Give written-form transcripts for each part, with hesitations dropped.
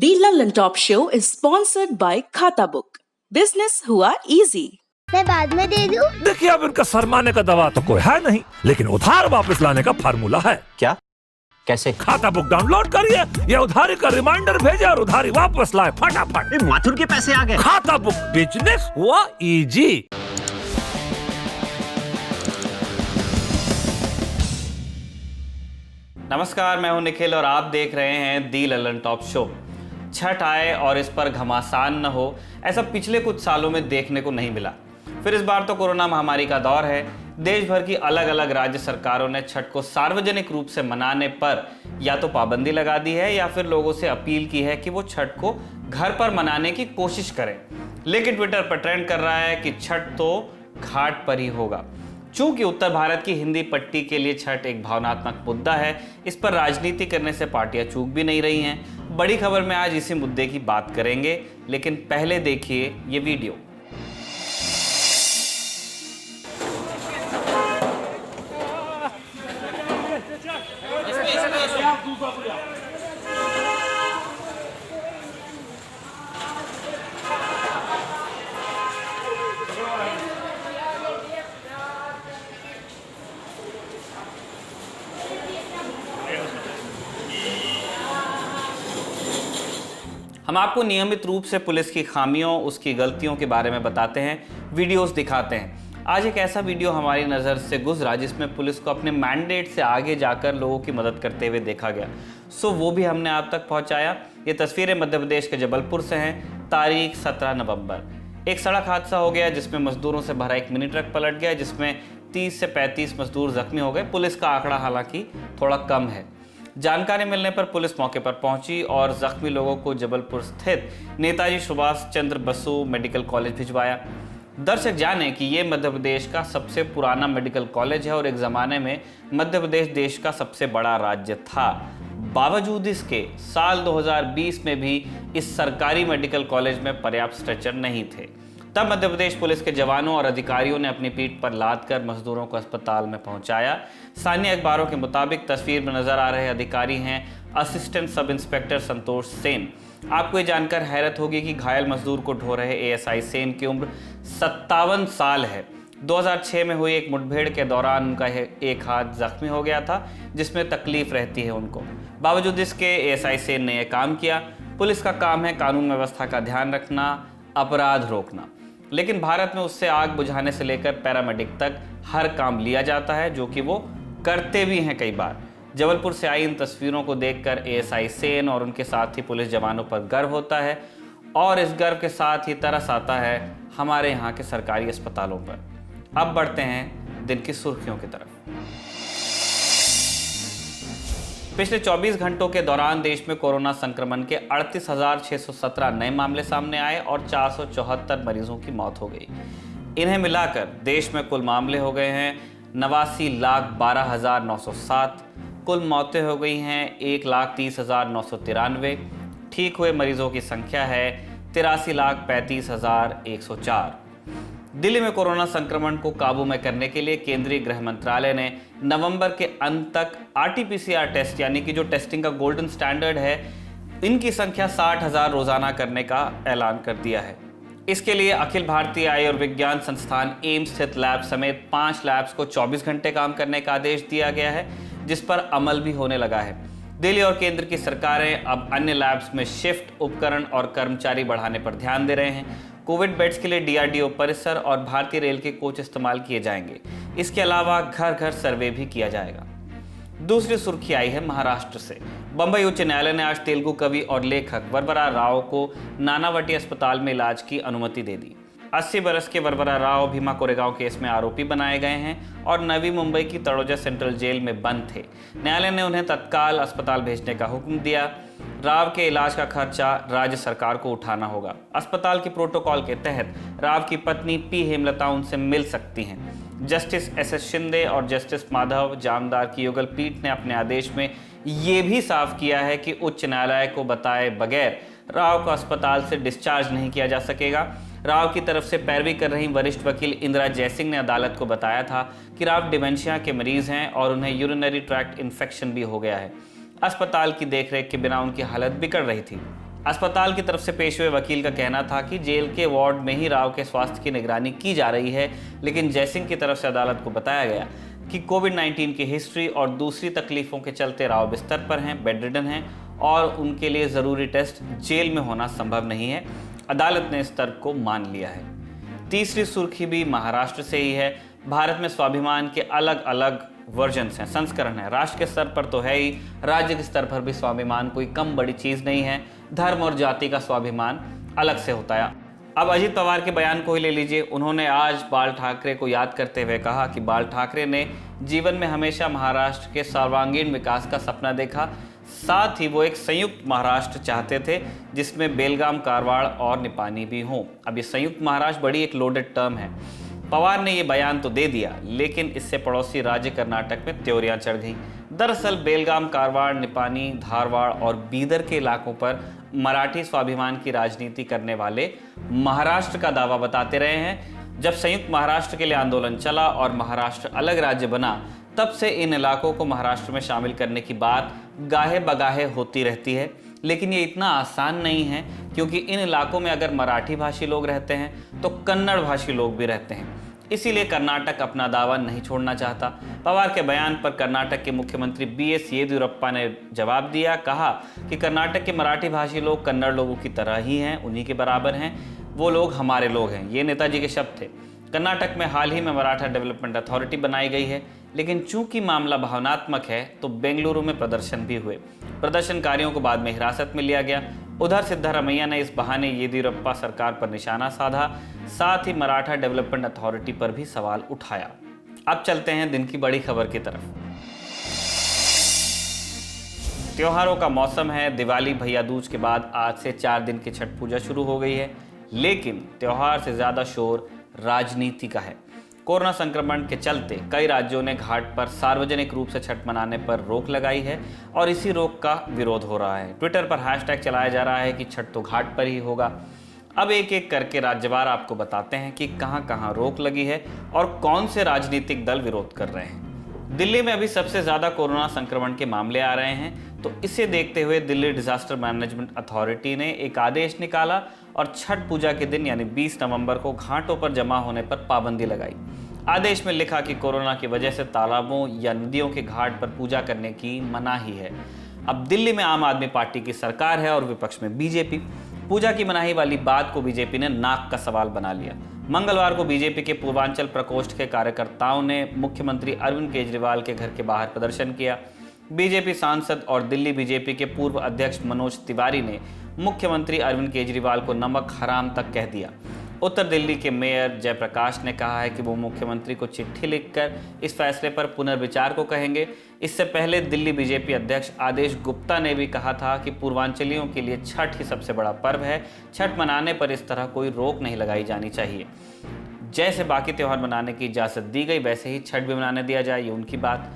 The London Top Show is sponsored by खाता book. Business हुआ easy. मैं बाद में दे दूं? देखिए, अब इनका शर्माने का दवा तो कोई है नहीं, लेकिन उधार वापस लाने का फार्मूला है। क्या? कैसे? खाता बुक डाउनलोड करिए, ये उधारी का रिमाइंडर भेजे और उधारी वापस लाए फटाफट। माथुर के पैसे आ गए। खाता बुक, बिजनेस हुआ इजी। नमस्कार, मैं हूं निखिल और आप देख रहे हैं दी ललन टॉप शो। छठ आए और इस पर घमासान न हो, ऐसा पिछले कुछ सालों में देखने को नहीं मिला। फिर इस बार तो कोरोना महामारी का दौर है। देश भर की अलग अलग राज्य सरकारों ने छठ को सार्वजनिक रूप से मनाने पर या तो पाबंदी लगा दी है या फिर लोगों से अपील की है कि वो छठ को घर पर मनाने की कोशिश करें। लेकिन ट्विटर पर ट्रेंड कर रहा है कि छठ तो घाट पर ही होगा। चूंकि उत्तर भारत की हिंदी पट्टी के लिए छठ एक भावनात्मक मुद्दा है, इस पर राजनीति करने से पार्टियां चूक भी नहीं रही हैं। बड़ी खबर में आज इसी मुद्दे की बात करेंगे, लेकिन पहले देखिए ये वीडियो। हम आपको नियमित रूप से पुलिस की खामियों, उसकी गलतियों के बारे में बताते हैं, वीडियोस दिखाते हैं। आज एक ऐसा वीडियो हमारी नज़र से गुजरा जिसमें पुलिस को अपने मैंडेट से आगे जाकर लोगों की मदद करते हुए देखा गया। सो वो भी हमने आप तक पहुंचाया। ये तस्वीरें मध्य प्रदेश के जबलपुर से हैं। तारीख 17 नवंबर। एक सड़क हादसा हो गया जिसमें मजदूरों से भरा एक मिनी ट्रक पलट गया, जिसमें 30 से 35 मजदूर जख्मी हो गए। पुलिस का आंकड़ा हालांकि थोड़ा कम है। जानकारी मिलने पर पुलिस मौके पर पहुंची और जख्मी लोगों को जबलपुर स्थित नेताजी सुभाष चंद्र बसु मेडिकल कॉलेज भिजवाया। दर्शक जाने कि ये मध्य प्रदेश का सबसे पुराना मेडिकल कॉलेज है और एक ज़माने में मध्य प्रदेश देश का सबसे बड़ा राज्य था। बावजूद इसके साल 2020 में भी इस सरकारी मेडिकल कॉलेज में पर्याप्त स्ट्रेचर नहीं थे। तब मध्य प्रदेश पुलिस के जवानों और अधिकारियों ने अपनी पीठ पर लाद कर मजदूरों को अस्पताल में पहुंचाया। स्थानीय अखबारों के मुताबिक तस्वीर में नजर आ रहे अधिकारी हैं असिस्टेंट सब इंस्पेक्टर संतोष सेन। आपको ये जानकर हैरत होगी कि घायल मजदूर को ढो रहे एएसआई सेन की उम्र 57 साल है। 2006 में हुई एक मुठभेड़ के दौरान उनका एक हाथ जख्मी हो गया था, जिसमें तकलीफ रहती है उनको। बावजूद इसके एएसआई सेन ने यह काम किया। पुलिस का काम है कानून व्यवस्था का ध्यान रखना, अपराध रोकना। लेकिन भारत में उससे आग बुझाने से लेकर पैरामेडिक तक हर काम लिया जाता है, जो कि वो करते भी हैं कई बार। जबलपुर से आई इन तस्वीरों को देखकर एएसआई सेन और उनके साथी पुलिस जवानों पर गर्व होता है और इस गर्व के साथ ही तरस आता है हमारे यहाँ के सरकारी अस्पतालों पर। अब बढ़ते हैं दिन की सुर्खियों की तरफ। पिछले 24 घंटों के दौरान देश में कोरोना संक्रमण के 38,617 नए मामले सामने आए और 474 मरीजों की मौत हो गई। इन्हें मिलाकर देश में कुल मामले हो गए हैं 89,12,907। कुल मौतें हो गई हैं 1,30,993। ठीक हुए मरीजों की संख्या है 83,35,104। दिल्ली में कोरोना संक्रमण को काबू में करने के लिए केंद्रीय गृह मंत्रालय ने नवंबर के अंत तक आरटी-पीसीआर टेस्ट, यानी कि जो टेस्टिंग का गोल्डन स्टैंडर्ड है, इनकी संख्या 60,000 रोजाना करने का ऐलान कर दिया है। इसके लिए अखिल भारतीय आयुर्विज्ञान संस्थान एम्स स्थित लैब समेत 5 लैब्स को 24 घंटे काम करने का आदेश दिया गया है, जिस पर अमल भी होने लगा है। दिल्ली और केंद्र की सरकारें अब अन्य लैब्स में शिफ्ट, उपकरण और कर्मचारी बढ़ाने पर ध्यान दे रहे हैं। कोविड बेड्स के लिए डीआरडीओ परिसर और भारतीय रेल के कोच इस्तेमाल किए जाएंगे। इसके अलावा घर घर सर्वे भी किया जाएगा। दूसरी सुर्खी आई है महाराष्ट्र से। बंबई उच्च न्यायालय ने आज तेलुगु कवि और लेखक वरवरा राव को नानावटी अस्पताल में इलाज की अनुमति दे दी। 80 बरस के वरवरा राव भीमा कोरेगांव केस में आरोपी बनाए गए हैं और नवी मुंबई की तड़ोजा सेंट्रल जेल में बंद थे। न्यायालय ने उन्हें तत्काल अस्पताल भेजने का हुक्म दिया। राव के इलाज का खर्चा राज्य सरकार को उठाना होगा। अस्पताल के प्रोटोकॉल के तहत राव की पत्नी पी हेमलता उनसे मिल सकती हैं। जस्टिस एस शिंदे और जस्टिस माधव जामदार की युगल पीठ ने अपने आदेश में ये भी साफ किया है कि उच्च न्यायालय को बताए बगैर राव को अस्पताल से डिस्चार्ज नहीं किया जा सकेगा। राव की तरफ से पैरवी कर रही वरिष्ठ वकील इंदिरा जयसिंह ने अदालत को बताया था कि राव डिमेंशिया के मरीज हैं और उन्हें यूरिनरी ट्रैक्ट इन्फेक्शन भी हो गया है। अस्पताल की देखरेख के बिना उनकी हालत बिगड़ रही थी। अस्पताल की तरफ से पेश हुए वकील का कहना था कि जेल के वार्ड में ही राव के स्वास्थ्य की निगरानी की जा रही है, लेकिन जयसिंह की तरफ से अदालत को बताया गया कि कोविड-19 की हिस्ट्री और दूसरी तकलीफों के चलते राव बिस्तर पर हैं, बेडरिडन हैं और उनके लिए ज़रूरी टेस्ट जेल में होना संभव नहीं है। अदालत ने इस तर्क को मान लिया है। तीसरी सुर्खी भी महाराष्ट्र से ही है। भारत में स्वाभिमान के अलग अलग वर्जन्स हैं, संस्करण हैं। राष्ट्र के स्तर पर तो है ही, राज्य के स्तर पर भी स्वाभिमान कोई कम बड़ी चीज़ नहीं है। धर्म और जाति का स्वाभिमान अलग से होता है। अब अजित पवार के बयान को ही ले लीजिए। उन्होंने आज बाल ठाकरे को याद करते हुए कहा कि बाल ठाकरे ने जीवन में हमेशा महाराष्ट्र के सर्वांगीण विकास का सपना देखा। साथ ही वो एक संयुक्त महाराष्ट्र चाहते थे जिसमें बेलगाम, कारवाड़ और निपानी भी हों। अब ये संयुक्त महाराष्ट्र बड़ी एक लोडेड टर्म है। पवार ने ये बयान तो दे दिया, लेकिन इससे पड़ोसी राज्य कर्नाटक में त्योरियां चढ़ गईं। दरअसल बेलगाम, कारवाड़, निपानी, धारवाड़ और बीदर के इलाकों पर मराठी स्वाभिमान की राजनीति करने वाले महाराष्ट्र का दावा बताते रहे हैं। जब संयुक्त महाराष्ट्र के लिए आंदोलन चला और महाराष्ट्र अलग राज्य बना, तब से इन इलाकों को महाराष्ट्र में शामिल करने की बात गाहे बगाहे होती रहती है। लेकिन ये इतना आसान नहीं है, क्योंकि इन इलाकों में अगर मराठी भाषी लोग रहते हैं तो कन्नड़ भाषी लोग भी रहते हैं। इसीलिए कर्नाटक अपना दावा नहीं छोड़ना चाहता। पवार के बयान पर कर्नाटक के मुख्यमंत्री बीएस येदियुरप्पा ने जवाब दिया। कहा कि कर्नाटक के मराठी भाषी लोग कन्नड़ लोगों की तरह ही हैं, उन्हीं के बराबर हैं। वो लोग हमारे लोग हैं, ये नेताजी के शब्द थे। कर्नाटक में हाल ही में मराठा डेवलपमेंट अथॉरिटी बनाई गई है, लेकिन चूंकि मामला भावनात्मक है तो बेंगलुरु में प्रदर्शन भी हुए। प्रदर्शनकारियों को बाद में हिरासत में लिया गया। उधर सिद्धारमैया ने इस बहाने येदियुरप्पा सरकार पर निशाना साधा, साथ ही मराठा डेवलपमेंट अथॉरिटी पर भी सवाल उठाया। अब चलते हैं दिन की बड़ी खबर की तरफ। त्योहारों का मौसम है। दिवाली, भैया दूज के बाद आज से 4 दिन की छठ पूजा शुरू हो गई है, लेकिन त्योहार से ज्यादा शोर राजनीति का है। कोरोना संक्रमण के चलते कई राज्यों ने घाट पर सार्वजनिक रूप से छठ मनाने पर रोक लगाई है और इसी रोक का विरोध हो रहा है। ट्विटर पर हैशटैग चलाया जा रहा है कि छठ तो घाट पर ही होगा। अब एक एक करके राज्यवार आपको बताते हैं कि कहां कहां रोक लगी है और कौन से राजनीतिक दल विरोध कर रहे हैं। दिल्ली में अभी सबसे ज्यादा कोरोना संक्रमण के मामले आ रहे हैं, तो इसे देखते हुए दिल्ली डिजास्टर मैनेजमेंट अथॉरिटी ने एक आदेश निकाला और छठ पूजा के दिन यानी 20 नवंबर को घाटों पर जमा होने पर पाबंदी लगाई। आदेश में लिखा कि कोरोना की वजह से तालाबों या नदियों के घाट पर पूजा करने की मनाही है। अब दिल्ली में आम आदमी पार्टी की सरकार है और विपक्ष में बीजेपी। पूजा की मनाही वाली बात को बीजेपी ने नाक का सवाल बना लिया। मंगलवार को बीजेपी के पूर्वांचल प्रकोष्ठ के कार्यकर्ताओं ने मुख्यमंत्री अरविंद केजरीवाल के घर के बाहर प्रदर्शन किया। बीजेपी सांसद और दिल्ली बीजेपी के पूर्व अध्यक्ष मनोज तिवारी ने मुख्यमंत्री अरविंद केजरीवाल को नमक हराम तक कह दिया। उत्तर दिल्ली के मेयर जयप्रकाश ने कहा है कि वो मुख्यमंत्री को चिट्ठी लिखकर इस फैसले पर पुनर्विचार को कहेंगे। इससे पहले दिल्ली बीजेपी अध्यक्ष आदेश गुप्ता ने भी कहा था कि पूर्वांचलियों के लिए छठ ही सबसे बड़ा पर्व है। छठ मनाने पर इस तरह कोई रोक नहीं लगाई जानी चाहिए। जैसे बाकी त्यौहार मनाने की इजाज़त दी गई, वैसे ही छठ भी मनाने दिया जाए, ये उनकी बात।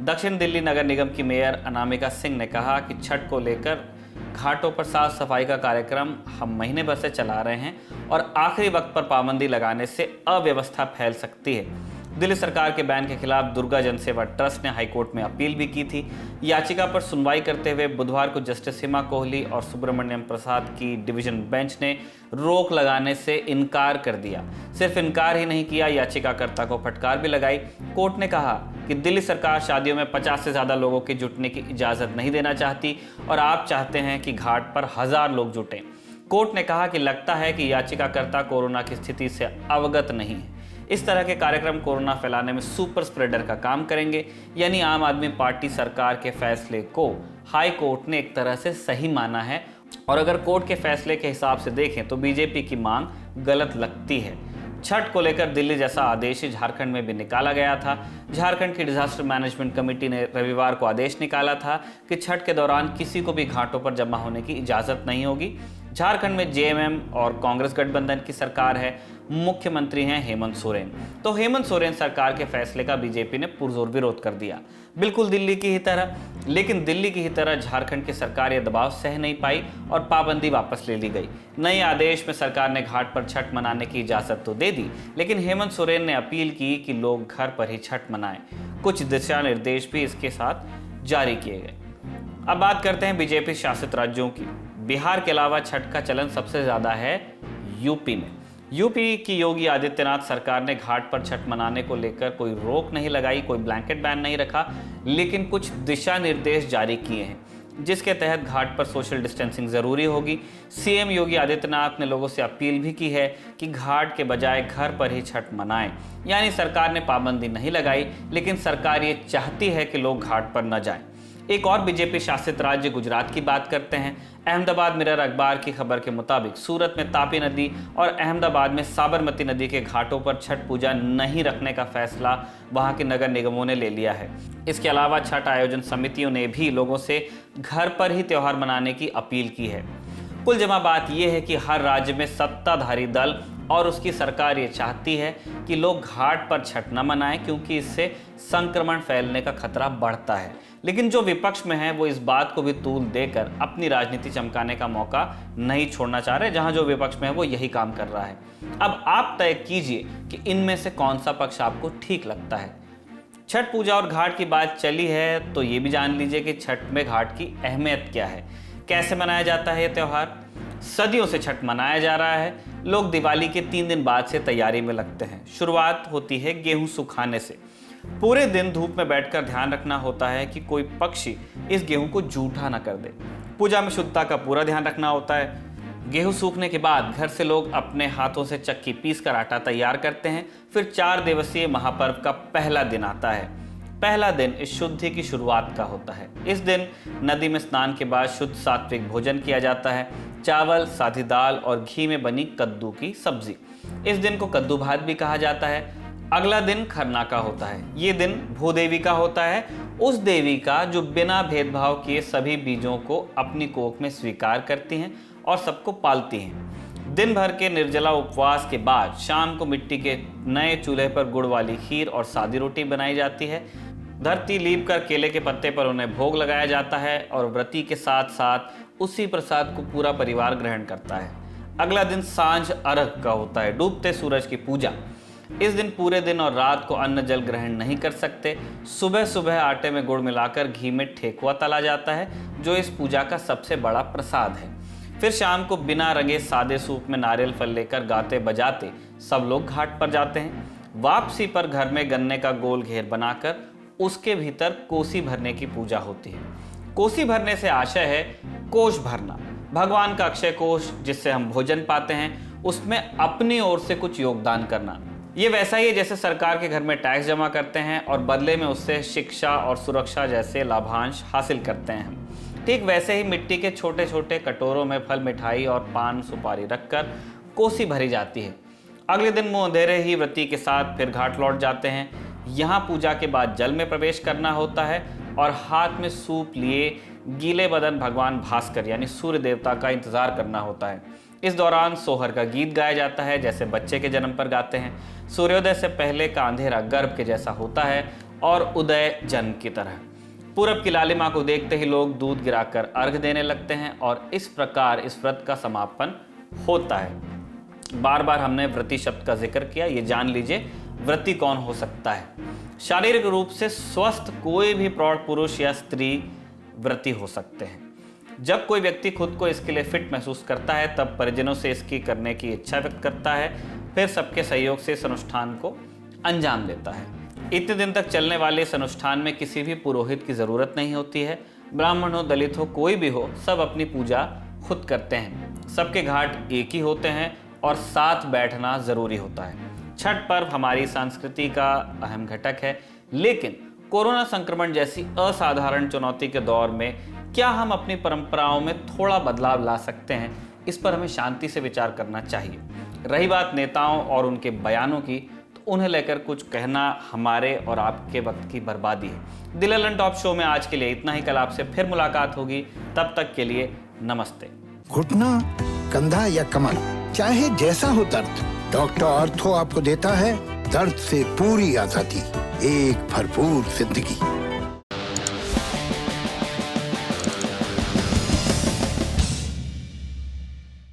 दक्षिण दिल्ली नगर निगम की मेयर अनामिका सिंह ने कहा कि छठ को लेकर घाटों पर साफ सफाई का कार्यक्रम हम महीने भर से चला रहे हैं और आखिरी वक्त पर पाबंदी लगाने से अव्यवस्था फैल सकती है। दिल्ली सरकार के बैन के खिलाफ दुर्गा जनसेवा ट्रस्ट ने हाईकोर्ट में अपील भी की थी। याचिका पर सुनवाई करते हुए बुधवार को जस्टिस हिमा कोहली और सुब्रमण्यम प्रसाद की डिवीजन बेंच ने रोक लगाने से इनकार कर दिया। सिर्फ इनकार ही नहीं किया, याचिकाकर्ता को फटकार भी लगाई। कोर्ट ने कहा कि दिल्ली सरकार शादियों में 50 से ज़्यादा लोगों के जुटने की इजाज़त नहीं देना चाहती और आप चाहते हैं कि घाट पर 1000 लोग जुटें। कोर्ट ने कहा कि लगता है कि याचिकाकर्ता कोरोना की स्थिति से अवगत नहीं है। इस तरह के कार्यक्रम कोरोना फैलाने में सुपर स्प्रेडर का काम करेंगे। यानी आम आदमी पार्टी सरकार के फैसले को हाई कोर्ट ने एक तरह से सही माना है और अगर कोर्ट के फैसले के हिसाब से देखें तो बीजेपी की मांग गलत लगती है। छठ को लेकर दिल्ली जैसा आदेश झारखंड में भी निकाला गया था। झारखंड की डिजास्टर मैनेजमेंट कमेटी ने रविवार को आदेश निकाला था कि छठ के दौरान किसी को भी घाटों पर जमा होने की इजाज़त नहीं होगी। झारखंड में जेएमएम और कांग्रेस गठबंधन की सरकार है। मुख्यमंत्री हैं हेमंत सोरेन। तो हेमंत सोरेन सरकार के फैसले का बीजेपी ने पुरजोर विरोध कर दिया, बिल्कुल दिल्ली की ही तरह। लेकिन दिल्ली की ही तरह झारखंड की सरकार यह दबाव सह नहीं पाई और पाबंदी वापस ले ली गई। नए आदेश में सरकार ने घाट पर छठ मनाने की इजाज़त तो दे दी, लेकिन हेमंत सोरेन ने अपील की कि लोग घर पर ही छठ मनाएं। कुछ दिशा निर्देश भी इसके साथ जारी किए गए। अब बात करते हैं बीजेपी शासित राज्यों की। बिहार के अलावा छठ का चलन सबसे ज़्यादा है यूपी में। यूपी की योगी आदित्यनाथ सरकार ने घाट पर छठ मनाने को लेकर कोई रोक नहीं लगाई, कोई ब्लैंकेट बैन नहीं रखा, लेकिन कुछ दिशा निर्देश जारी किए हैं जिसके तहत घाट पर सोशल डिस्टेंसिंग ज़रूरी होगी। सीएम योगी आदित्यनाथ ने लोगों से अपील भी की है कि घाट के बजाय घर पर ही छठ मनाएं। यानी सरकार ने पाबंदी नहीं लगाई, लेकिन सरकार ये चाहती है कि लोग घाट पर न जाएं। एक और बीजेपी शासित राज्य गुजरात की बात करते हैं। अहमदाबाद मिरर अखबार की खबर के मुताबिक सूरत में तापी नदी और अहमदाबाद में साबरमती नदी के घाटों पर छठ पूजा नहीं रखने का फैसला वहां के नगर निगमों ने ले लिया है। इसके अलावा छठ आयोजन समितियों ने भी लोगों से घर पर ही त्यौहार मनाने की अपील की है। कुल जमा बात यह है कि हर राज्य में सत्ताधारी दल और उसकी सरकार ये चाहती है कि लोग घाट पर छठ न मनाएं, क्योंकि इससे संक्रमण फैलने का खतरा बढ़ता है। लेकिन जो विपक्ष में है वो इस बात को भी तूल देकर अपनी राजनीति चमकाने का मौका नहीं छोड़ना चाह रहे। जहां जो विपक्ष में है वो यही काम कर रहा है। अब आप तय कीजिए कि इनमें से कौन सा पक्ष आपको ठीक लगता है। छठ पूजा और घाट की बात चली है तो ये भी जान लीजिए कि छठ में घाट की अहमियत क्या है, कैसे मनाया जाता है ये त्यौहार। सदियों से छठ मनाया जा रहा है। लोग दिवाली के 3 दिन बाद से तैयारी में लगते हैं। शुरुआत होती है गेहूं सुखाने से। पूरे दिन धूप में बैठकर ध्यान रखना होता है कि कोई पक्षी इस गेहूं को जूठा न कर दे। पूजा में शुद्धता का पूरा ध्यान रखना होता है। गेहूं सूखने के बाद घर से लोग अपने हाथों से चक्की पीस कर आटा तैयार करते हैं। फिर 4 दिवसीय महापर्व का पहला दिन आता है। पहला दिन इस शुद्धि की शुरुआत का होता है। इस दिन नदी में स्नान के बाद शुद्ध सात्विक भोजन किया जाता है। चावल, सादी दाल और घी में बनी कद्दू की सब्जी। इस दिन को कद्दू भात भी कहा जाता है। अगला दिन खरना का होता है। ये दिन भूदेवी का होता है, उस देवी का जो बिना भेदभाव किए सभी बीजों को अपनी कोख में स्वीकार करती हैं और सबको पालती हैं। दिन भर के निर्जला उपवास के बाद शाम को मिट्टी के नए चूल्हे पर गुड़ वाली खीर और सादी रोटी बनाई जाती है। धरती लीप कर केले के पत्ते पर उन्हें भोग लगाया जाता है और व्रती के साथ साथ उसी प्रसाद को पूरा परिवार ग्रहण करता है। अगला दिन सांझ अर्घ का होता है, डूबते सूरज की पूजा। इस दिन पूरे दिन और रात को अन्न जल ग्रहण नहीं कर सकते। सुबह सुबह आटे में गुड़ मिलाकर घी में ठेकुआ तला जाता है, जो इस पूजा का सबसे बड़ा प्रसाद है। फिर शाम को बिना रंगे सादे सूप में नारियल फल लेकर गाते बजाते सब लोग घाट पर जाते हैं। वापसी पर घर में गन्ने का गोल घेर बनाकर उसके भीतर कोसी भरने की पूजा होती है। कोसी भरने से आशय है कोष भरना। भगवान का अक्षय कोष जिससे हम भोजन पाते हैं, उसमें अपनी ओर से कुछ योगदान करना। ये वैसा ही है जैसे सरकार के घर में टैक्स जमा करते हैं और बदले में उससे शिक्षा और सुरक्षा जैसे लाभांश हासिल करते हैं हम। ठीक वैसे ही मिट्टी के छोटे छोटे कटोरों में फल, मिठाई और पान सुपारी रखकर कोसी भरी जाती है। अगले दिन मुंह अंधेरे ही व्रती के साथ फिर घाट लौट जाते हैं। यहाँ पूजा के बाद जल में प्रवेश करना होता है और हाथ में सूप लिए गीले बदन भगवान भास्कर यानी सूर्य देवता का इंतजार करना होता है। इस दौरान सोहर का गीत गाया जाता है, जैसे बच्चे के जन्म पर गाते हैं। सूर्योदय से पहले का अंधेरा गर्भ के जैसा होता है और उदय जन्म की तरह। पूरब की लालिमा को देखते ही लोग दूध गिराकर अर्घ देने लगते हैं और इस प्रकार इस व्रत का समापन होता है। बार बार हमने व्रती शब्द का जिक्र किया, ये जान लीजिए व्रती कौन हो सकता है। शारीरिक रूप से स्वस्थ कोई भी प्रौढ़ पुरुष या स्त्री व्रती हो सकते हैं। जब कोई व्यक्ति खुद को इसके लिए फिट महसूस करता है तब परिजनों से इसकी करने की इच्छा व्यक्त करता है, फिर सबके सहयोग से इस अनुष्ठान को अंजाम देता है। इतने दिन तक चलने वाले इस अनुष्ठान में किसी भी पुरोहित की जरूरत नहीं होती है। ब्राह्मण हो, दलित हो, कोई भी हो, सब अपनी पूजा खुद करते हैं। सबके घाट एक ही होते हैं और साथ बैठना जरूरी होता है। छठ पर्व हमारी संस्कृति का अहम घटक है, लेकिन कोरोना संक्रमण जैसी असाधारण चुनौती के दौर में क्या हम अपनी परंपराओं में थोड़ा बदलाव ला सकते हैं, इस पर हमें शांति से विचार करना चाहिए। रही बात नेताओं और उनके बयानों की, तो उन्हें लेकर कुछ कहना हमारे और आपके वक्त की बर्बादी है। दिल ललन टॉप शो में आज के लिए इतना ही। कल आपसे फिर मुलाकात होगी, तब तक के लिए नमस्ते। घुटना, कंधा या कमर, चाहे जैसा हो दर्द, डॉक्टर ऑर्थो आपको देता है दर्द से पूरी आजादी, एक भरपूर जिंदगी।